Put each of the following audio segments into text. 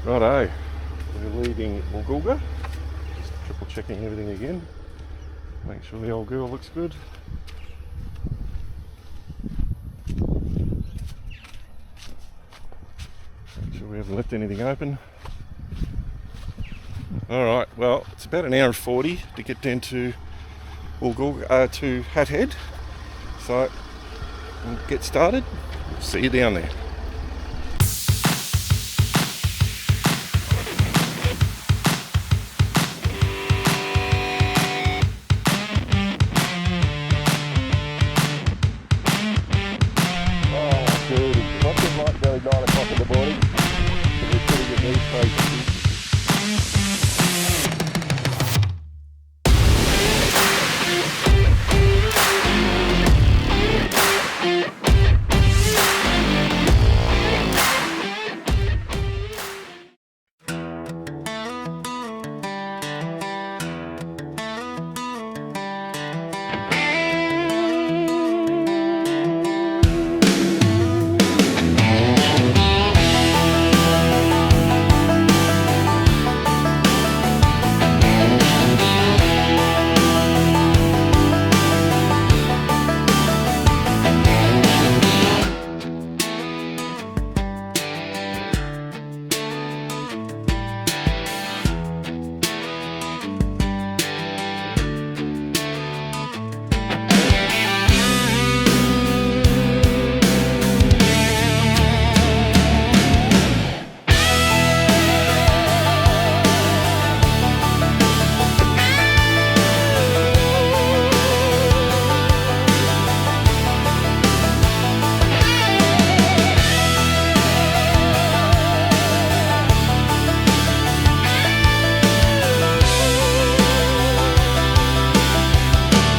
Righto, we're leaving Woolgoolga. Just triple checking everything again. Make sure the old girl looks good. Make sure we haven't left anything open. Alright, well, it's about an hour and 40 to get down to Woolgoolga, to Hat Head. So, we'll get started. See you down there.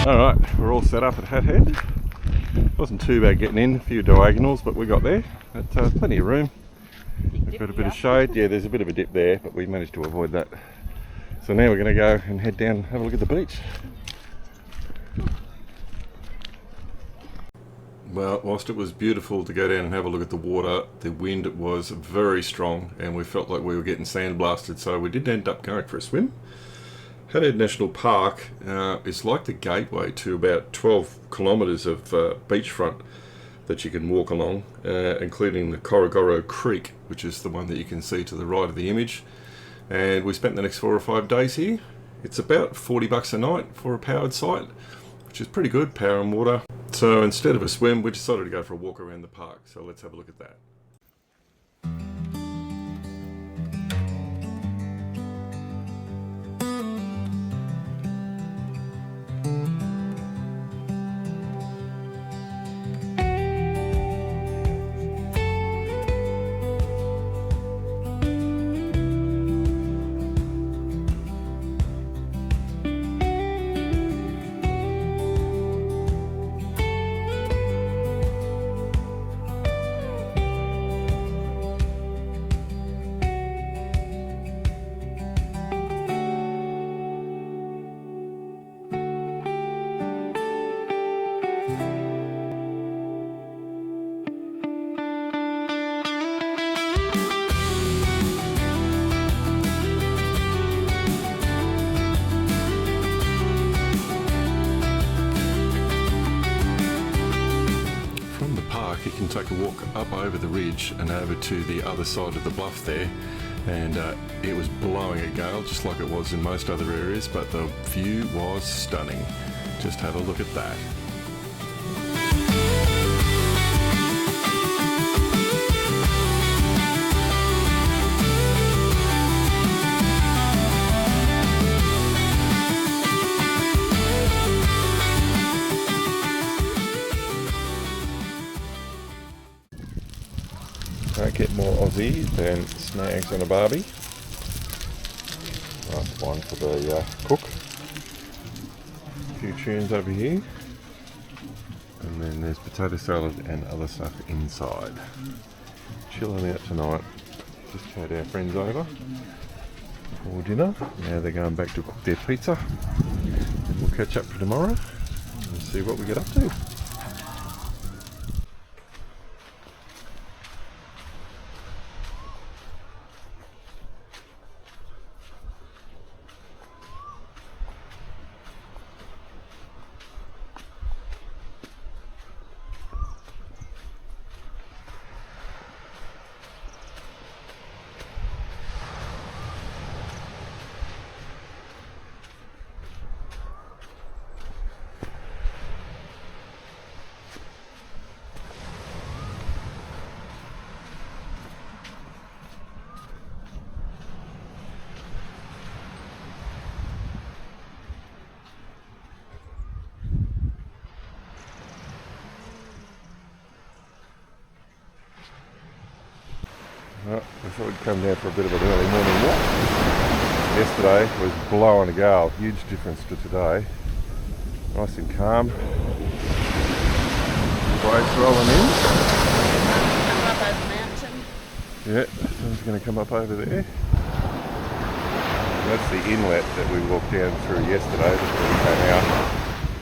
Alright, we're all set up at Hat Head. Wasn't too bad getting in, a few diagonals, but we got there. But, plenty of room. We've got a bit of shade. Yeah, there's a bit of a dip there, but we managed to avoid that. So now we're going to go and head down and have a look at the beach. Well, whilst it was beautiful to go down and have a look at the water, the wind was very strong and we felt like we were getting sandblasted, so we did end up going for a swim. Hat Head National Park is like the gateway to about 12 kilometres of beachfront that you can walk along, including the Korogoro Creek, which is the one that you can see to the right of the image. And we spent the next 4 or 5 days here. It's about $40 a night for a powered site, which is pretty good, power and water. So instead of a swim, we decided to go for a walk around the park. So let's have a look at that. You can take a walk up over the ridge and over to the other side of the bluff there, and it was blowing a gale just like it was in most other areas, but the view was stunning. Just have a look at that. Don't get more Aussie than snags on a barbie. Nice one for the cook. A few tunes over here. And then there's potato salad and other stuff inside. Chilling out tonight. Just had our friends over for dinner. Now they're going back to cook their pizza. And we'll catch up for tomorrow and see what we get up to. Well, I thought we'd come down for a bit of an early morning walk. Yesterday was blowing a gale, huge difference to today. Nice and calm. Waves rolling in. Come up over the mountain. Yeah, sun's going to come up over there. That's the inlet that we walked down through yesterday before we came out,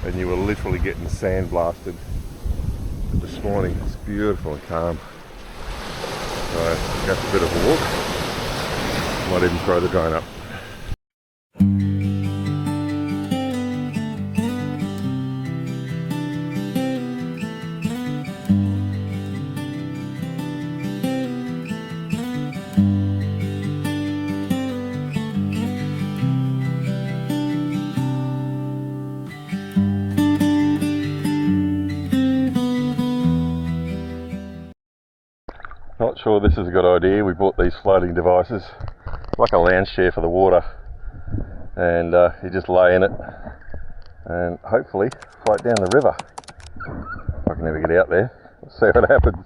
and you were literally getting sandblasted. But this morning it's beautiful and calm. So go for a bit of a walk. Might even throw the drone up. Not sure this is a good idea. We bought these floating devices, like a lounge chair for the water, and you just lay in it and hopefully float down the river. If I can ever get out there, let's see what happens.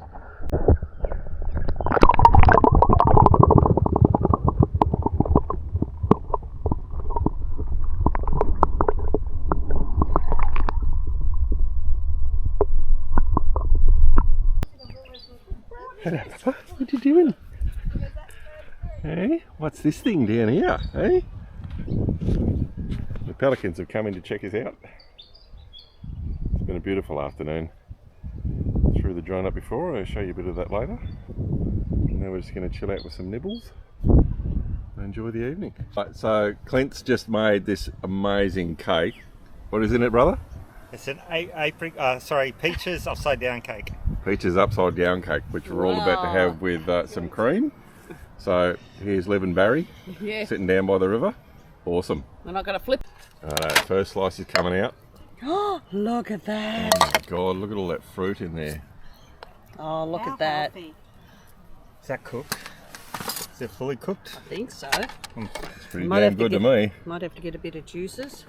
What are you doing? Hey, what's this thing down here? Hey? The pelicans have come in to check us out. It's been a beautiful afternoon. Threw the drone up before, I'll show you a bit of that later. And now we're just going to chill out with some nibbles and enjoy the evening. Right, so Clint's just made this amazing cake. What is in it, brother? It's an peaches upside down cake. Peaches upside down cake, which we're all about to have with some cream. So here's Liv and Barry sitting down by the river. Awesome. We're not going to flip. Alright, first slice is coming out. Oh, look at that. Oh my god, look at all that fruit in there. Oh, look at that. Is that cooked? Is it fully cooked? I think so. It's pretty damn good to me. Might have to get a bit of juices.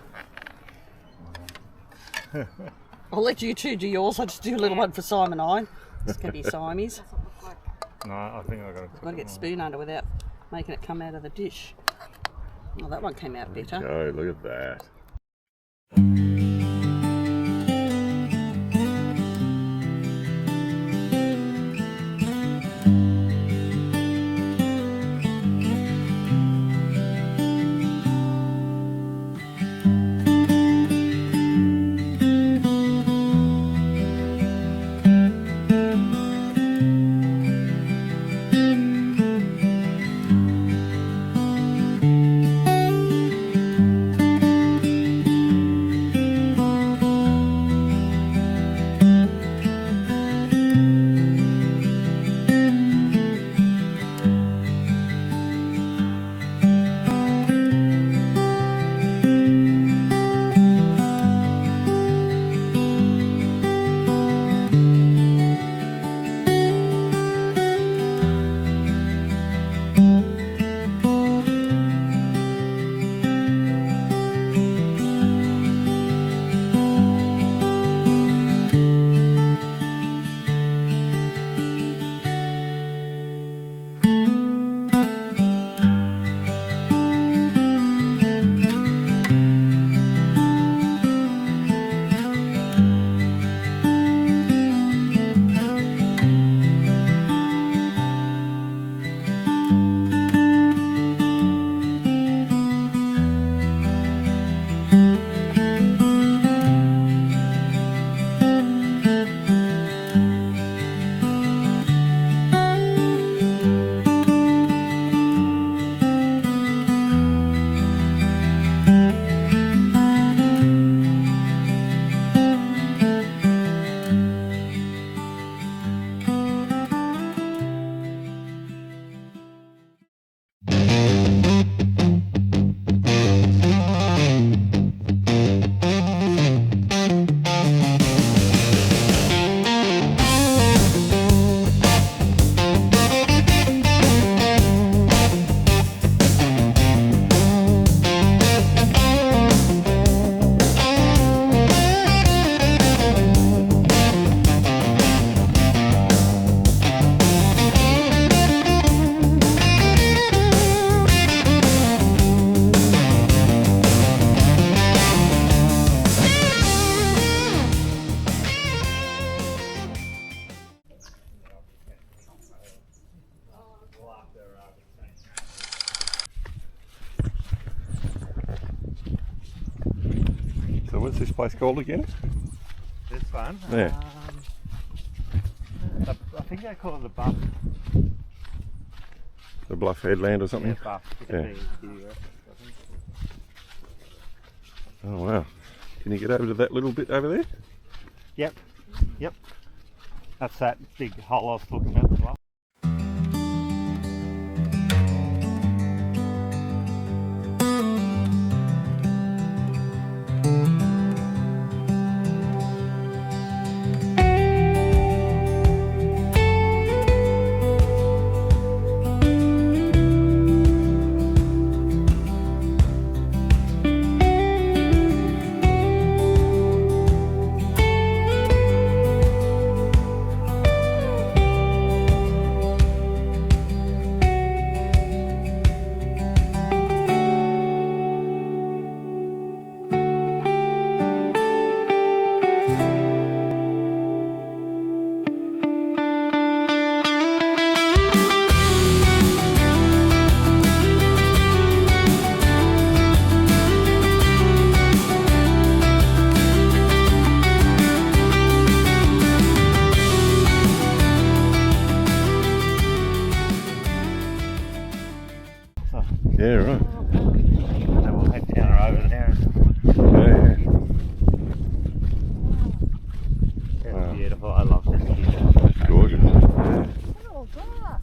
I'll let you two do yours. I'll just do a little one for Simon and I. It's going to be Siamese. No, I think I've got to cook I've got to get the spoon under without making it come out of the dish. Oh, that one came out better. Oh, look at that. this place called again? This one? Yeah. I think they call it the Buff. The Bluff Headland or something? Yeah, Buff. Yeah. Oh wow. Can you get over to that little bit over there? Yep. Yep. That's that big hole I was talking about as well. Yeah, right. And then we'll head down or over there. Yeah, It's Wow. beautiful. I love this view. it's gorgeous. Yeah. Oh, glass.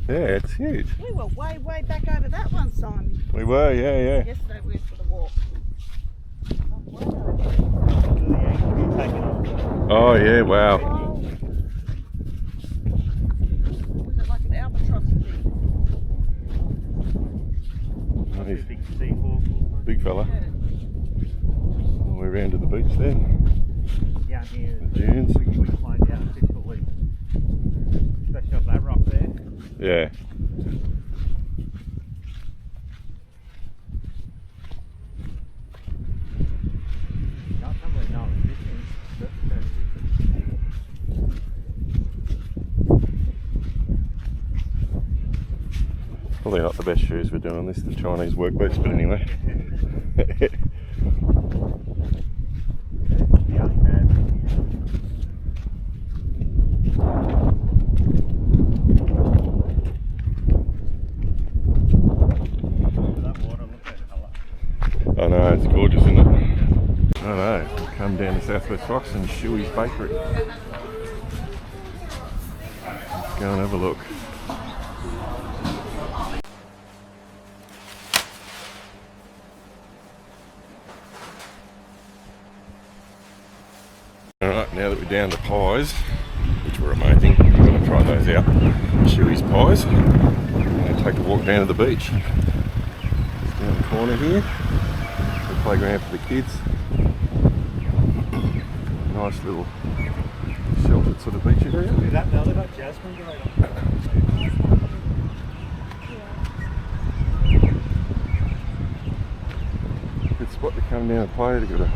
Yeah, it's huge. We were way, way back over that one, Simon. We were, yeah. Yesterday we went for the walk. Oh yeah, wow. Was it like an albatross thing? He's Big seafood. a big fella. All the way around to the beach then. Down here. The dunes. We can find out fish for weeks. Especially up that rock there. Yeah. Not somebody knows this thing. Probably not the best shoes for doing this, the Chinese work boots, but anyway. Yeah, bad. That water, look at that colour. I know, it's gorgeous, isn't it? I know. We'll come down to Southwest Rocks and Shuey's Bakery. Let's go and have a look. Alright, now that we're down to pies, which were amazing, we're going to try those out. Shuey's pies. We're going to take a walk down to the beach. Just down the corner here. The playground for the kids. Nice little sheltered sort of beach area. Look at that now, they've got jasmine going on. Good spot to come down and play. They've got a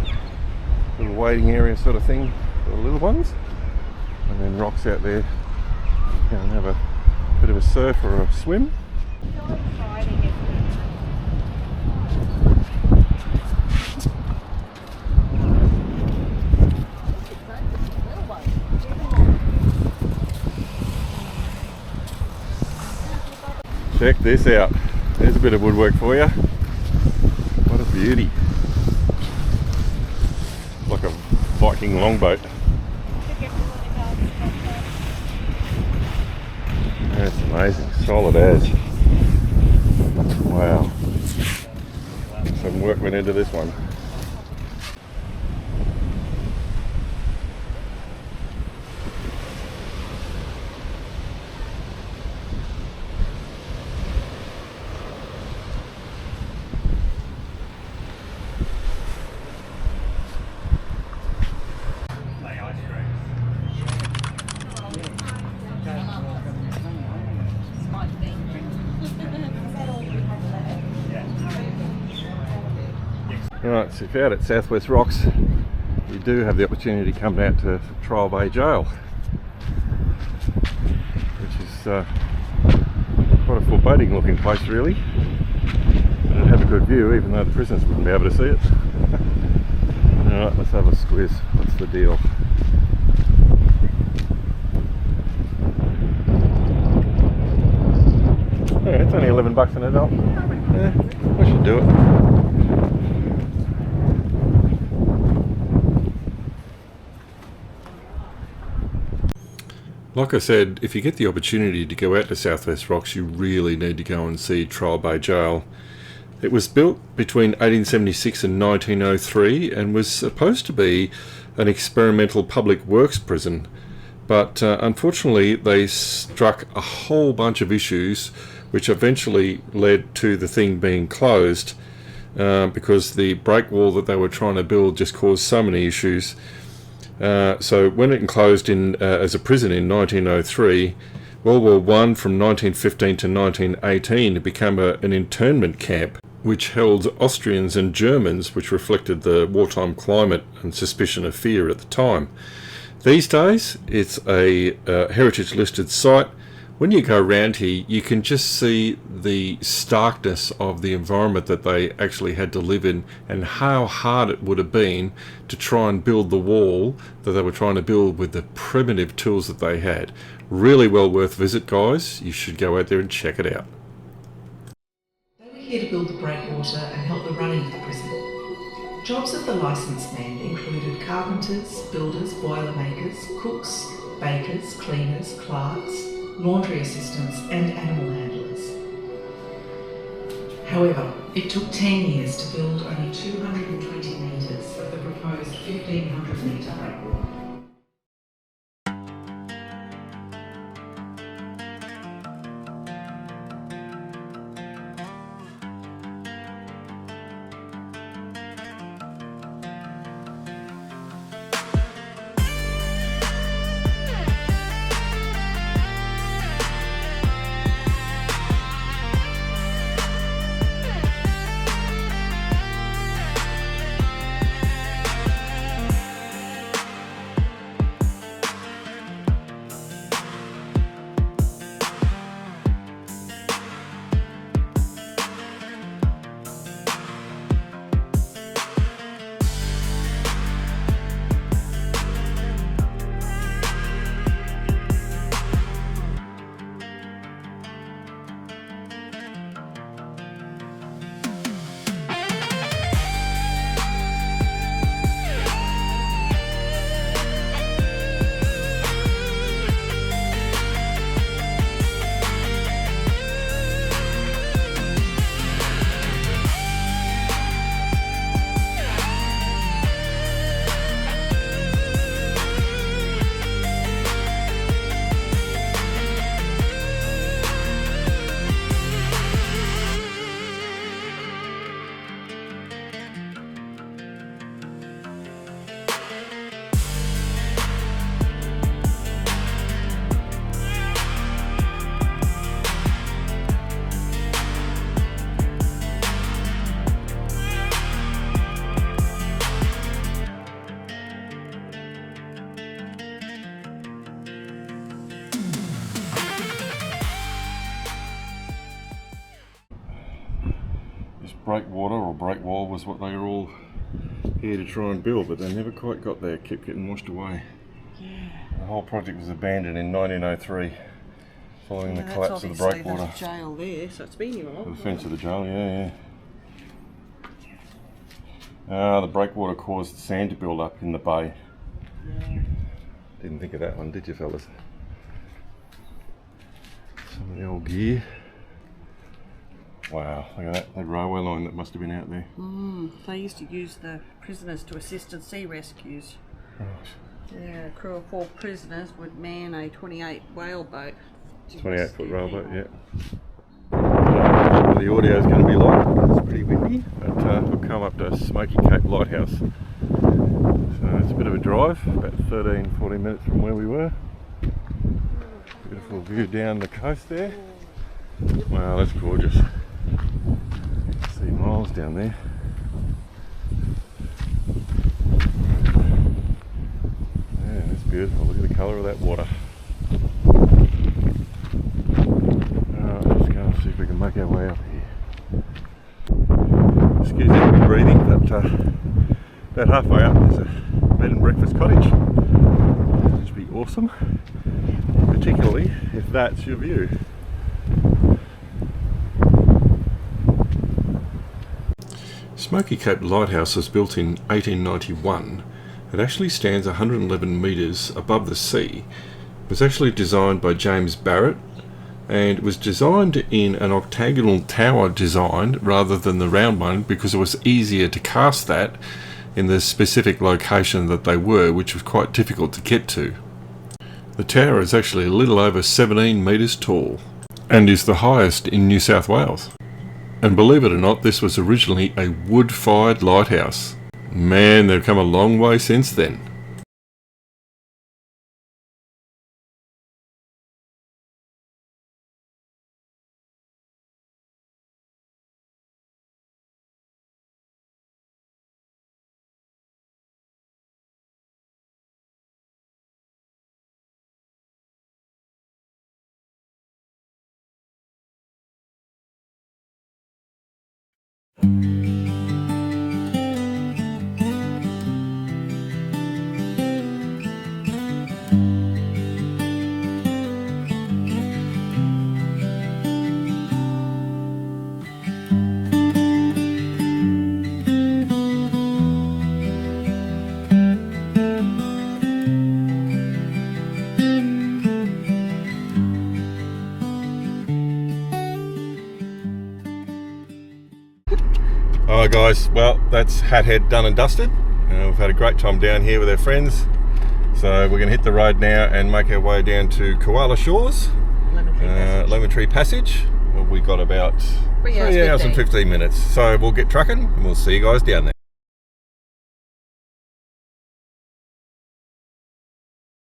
little waiting area sort of thing for the little ones. And then rocks out there. You can have a bit of a surf or a swim. Check this out. There's a bit of woodwork for you. What a beauty. Like a Viking longboat. That's amazing. Solid as. Wow. Some work went into this one. Right, so if you're out at Southwest Rocks, you do have the opportunity to come out to Trial Bay Jail, which is quite a foreboding looking place really. It'd have a good view even though the prisoners wouldn't be able to see it. Alright, let's have a squiz. What's the deal? Yeah, it's only $11 an adult. Yeah, we should do it. Like I said, if you get the opportunity to go out to Southwest Rocks, you really need to go and see Trial Bay Jail. It was built between 1876 and 1903 and was supposed to be an experimental public works prison, but unfortunately they struck a whole bunch of issues which eventually led to the thing being closed because the break wall that they were trying to build just caused so many issues. So when it closed as a prison in 1903, World War I from 1915 to 1918 it became an internment camp which held Austrians and Germans, which reflected the wartime climate and suspicion of fear at the time. These days it's a heritage listed site. When you go around here, you can just see the starkness of the environment that they actually had to live in and how hard it would have been to try and build the wall that they were trying to build with the primitive tools that they had. Really well worth visit, guys. You should go out there and check it out. They were here to build the breakwater and help the running of the prison. Jobs of the licensed men included carpenters, builders, boilermakers, cooks, bakers, cleaners, clerks, laundry assistants and animal handlers. However, it took 10 years to build only 220 metres of the proposed 1,500 metre breakwater. Breakwater or break wall was what they were all here to try and build, but they never quite got there, kept getting washed away. Yeah. The whole project was abandoned in 1903 following the collapse of the breakwater. That's jail there, so it's been here a long The fence of the jail, yeah. The breakwater caused sand to build up in the bay. Yeah. Didn't think of that one, did you fellas? Some of the old gear. Wow, look at that railway line that must have been out there. They used to use the prisoners to assist in sea rescues. Right. Yeah, a crew of 4 prisoners would man a 28 whaleboat. 28-foot railboat, yeah. What the audio is going to be like. It's pretty windy, but we'll come up to Smoky Cape Lighthouse. So it's a bit of a drive, about 13-14 minutes from where we were. Beautiful view down the coast there. Wow, that's gorgeous. See miles down there. Yeah, that's beautiful. Look at the colour of that water. Let's go and see if we can make our way up here. Excuse me, breathing, but About halfway up there's a bed and breakfast cottage, which would be awesome, particularly if that's your view. Smoky Cape Lighthouse was built in 1891. It actually stands 111 metres above the sea. It was actually designed by James Barrett, and it was designed in an octagonal tower design rather than the round one because it was easier to cast that in the specific location that they were, which was quite difficult to get to. The tower is actually a little over 17 metres tall and is the highest in New South Wales. And believe it or not, this was originally a wood-fired lighthouse. Man, they've come a long way since then. Alright guys, well that's Hat Head done and dusted. We've had a great time down here with our friends. So we're going to hit the road now and make our way down to Koala Shores, Lemon Tree Passage. Well, we got about 3 hours and 15 minutes. So we'll get trucking and we'll see you guys down there.